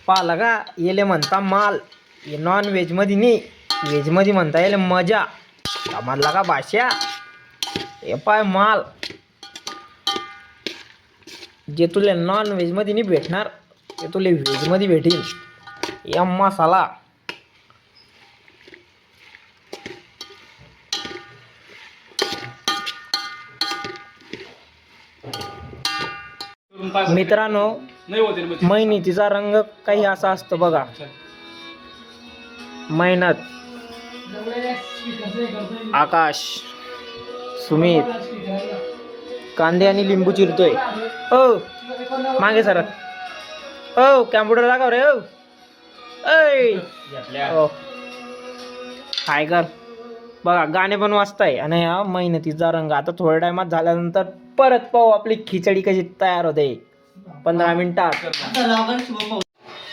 पाहिलं का येले म्हणता माल, हे नॉन व्हेजमध्ये नाही, व्हेजमध्ये म्हणता येईल मजा. समजला का भाषा? हे पाय माल जे तुला नॉन व्हेजमध्ये नाही भेटणार ते तुला व्हेजमध्ये भेटेल. या मसाला मित्रांनो, मेहनतीचा रंग काही असा असतो बघा. मेहनत. आकाश, सुमित कांदे आणि लिंबू चिरतोय. ओ मागे सर, ओ कॅम्प्युटर दाखव रे. ओ हाय कर बघा, गाणे पण वाजताय आणि हा मेहनतीचा रंग. आता थोड्या टायमात झाल्यानंतर परत पाहू आपली खिचडी कशी तयार होते 15 मिनिटात.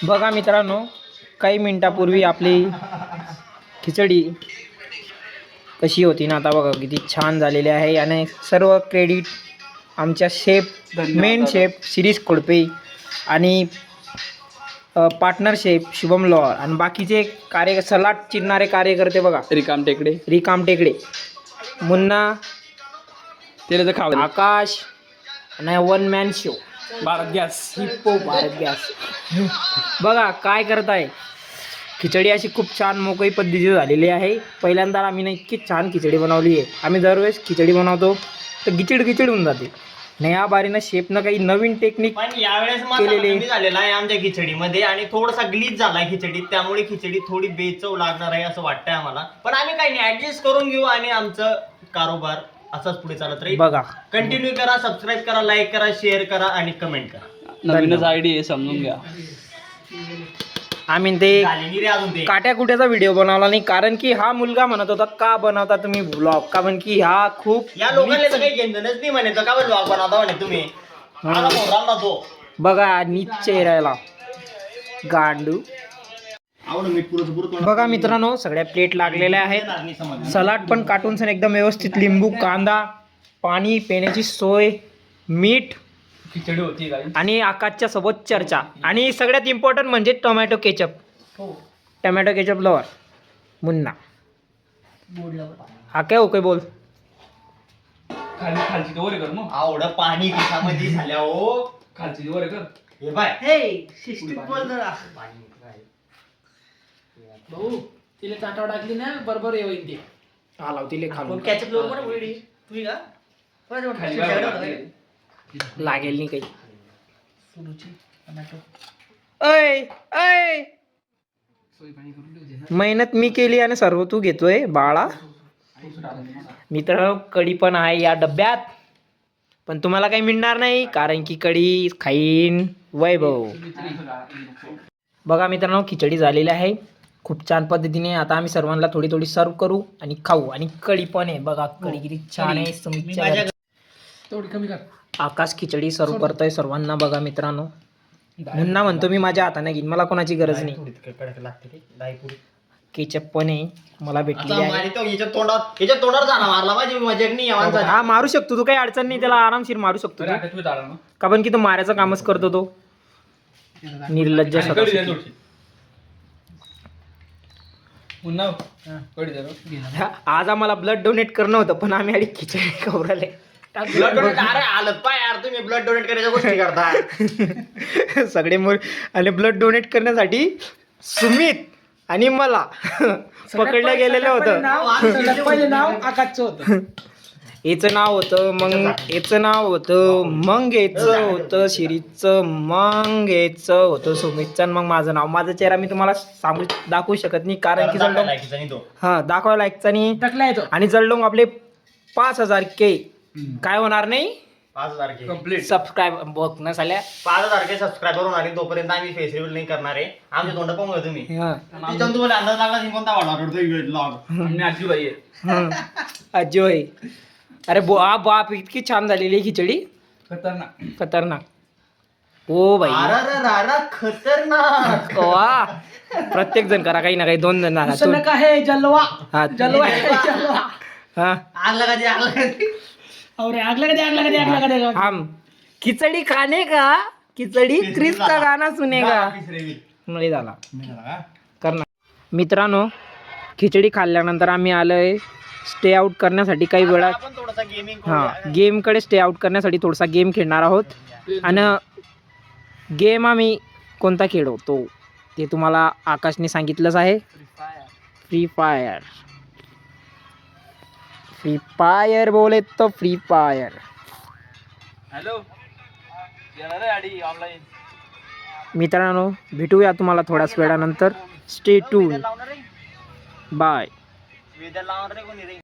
बघा मित्रांनो, काही मिनिटापूर्वी आपली खिचडी कशी होती ना, आता बघा किती छान झालेली आहे. आणि सर्व क्रेडिट आमच्या chef, main chef Shirish Kodape आणि पार्टनर शेफ शुभम लोहार आणि बाकीचे सलाड चिरणारे कार्यकर्ते बघा. रिकाम टेकडे, मुन्ना, आकाश आणि one man show Bharat gas, hippo Bharat gas. बघा काय करताय. खिचडी अशी खूप छान मोकळी पद्धतीची झालेली आहे. पहिल्यांदा आम्ही ना इतकी छान खिचडी बनवली आहे. आम्ही दरवेळेस खिचडी बनवतो तर गिचिड होऊन जाते. नाही या बारीनं शेफनं काही नवीन टेक्निक यावेळेस कमी झालेला आहे आमच्या खिचडीमध्ये आणि थोडासा ग्लीच झालाय खिचडीत, त्यामुळे खिचडी थोडी बेचव लागणार आहे असं वाटतंय आम्हाला. पण आम्ही काही नाही, ऍडजस्ट करून घेऊ आणि आमचं कारोबार असाच पुढे चालत राहील. बघा, कंटिन्यू करा, सबस्क्राईब करा, लाईक करा, शेअर करा आणि कमेंट करा. नवीनच आयडी आहे, समजून घ्या. आम्ही ते काट्या कुट्याचा व्हिडिओ बनवला नाही, कारण की हा मुलगा म्हणत होता का बनवता तुम्ही ब्लॉग, कारण की हा खूप या लोकांना तर काही घेणंच नाही म्हणायचं का ब्लॉग बनवता म्हणे तुम्ही. तो बघा निश्चय राहिला गांडू. बघा मित्रांनो, सगळ्या प्लेट लागलेल्या आहेत. सलाड पण काटून सण एकदम व्यवस्थित, लिंबू, कांदा, पाणी पिण्याची सोय, मीठ, खिचडी होती आणि आकाशच्या सोबत चर्चा. आणि सगळ्यात इम्पॉर्टंट म्हणजे tomato ketchup. Tomato ketchup lover Munna. हा काय ओके बोल. खालची वर कर मग. आवड पाणी पिठामध्ये झाल्या हो. खालची वर कर. हे बाय भाऊ तिला टाटाव टाकली ना बरोबर येईल ते. हा लावतील खालून. कॅचअप लोक पण वेळी तुम्ही का लागेल नाही काही. ऐ ऐ मेहनत मी केली आणि सर्व तू घेतोय बाळा. मित्र कढी पण आहे या डब्यात, पण तुम्हाला काही मिळणार नाही कारण की कढी खाईन वैभव. बघा मित्रांनो, खिचडी झालेली आहे खूप छान पद्धतीने. आता आम्ही सर्वांना थोडी थोडी सर्व करू आणि खाऊ. आणि कढी पण आहे बघा, कढी किती छान आहे. समीक्षा थोडी कमी कर. आकाश खिचडी सर्व करतोय सर्वांना. बघा मित्रांनो, मुन्ना म्हणतो मी माझ्या हाताने घेईन, मला कोणाची गरज नाही. केचप पण आहे मला भेटली आहे. हा मारू शकतो तू, काही अडचण नाही, त्याला आरामशीर मारू शकतो तू. कारण की तो मारायचं कामच करतो तो निर्लज्ज. आज आम्हाला ब्लड डोनेट करणं होतं पण आम्ही आधी खिचडी खवराले. ब्लड डोनेट आलत पाय यार, तुम्ही ब्लड डोनेट करायच्या गोष्टी करता सगळे आणि ब्लड डोनेट करण्यासाठी सुमित आणि मला पकडलं गेलेलं होतं. पहिले नाव आकाशचं होतं, याचं नाव होतं, मग याचं नाव होतं, मग याचं होतं शिरीषचं, मग याचं होतं सुमितचं, मग माझं नाव. माझा चेहरा मी तुम्हाला दाखवू शकत नाही कारण की जळलोंग दाखवायला लायकचा नाही. आणि जळलोंग आपले 5000 के काय होणार नाही. 5000 कंप्लीट सबस्क्राईब बघ ना साल्या. 5000 सबस्क्रायबर होणार आहे तोपर्यंत आम्ही फेस रिव्हील नाही करणार आहे. आमचे तोंड पाहून घ्या तुम्ही. तिथून तुम्हाला अंदाज लागला कोणता वाढवा. आजीबाई आहे. आजी होय. अरे बाप इतकी छान झालेली खिचडी, खतरनाक. ओ बाई खतरनाक. वा, प्रत्येक जण करा काही ना काही, 2 जण जलवा हा जलवा हा आग हम खिचडी खाने का, खिचडी क्रिस का गाना सुनेगा. नाही झाला करणार. मित्रांनो, खिचडी खाल्ल्यानंतर आम्ही आलोय स्टे आउट करण्यासाठी काही वेळात. आपण थोडासा गेमिंग हां, गेमकडे स्टे आउट करण्यासाठी थोडासा गेम खेळणार आहोत. आणि गेम आम्ही कोणता खेळवतो ते तुम्हाला आकाशने सांगितलंच आहे. Free fire. फ्री फायर बोले तो फ्री फायर. Hello online. मित्रांनो, भेटूया तुम्हाला थोड्याच वेळानंतर. Stay tune. बाय. वेदर लावणार रे कोणी रे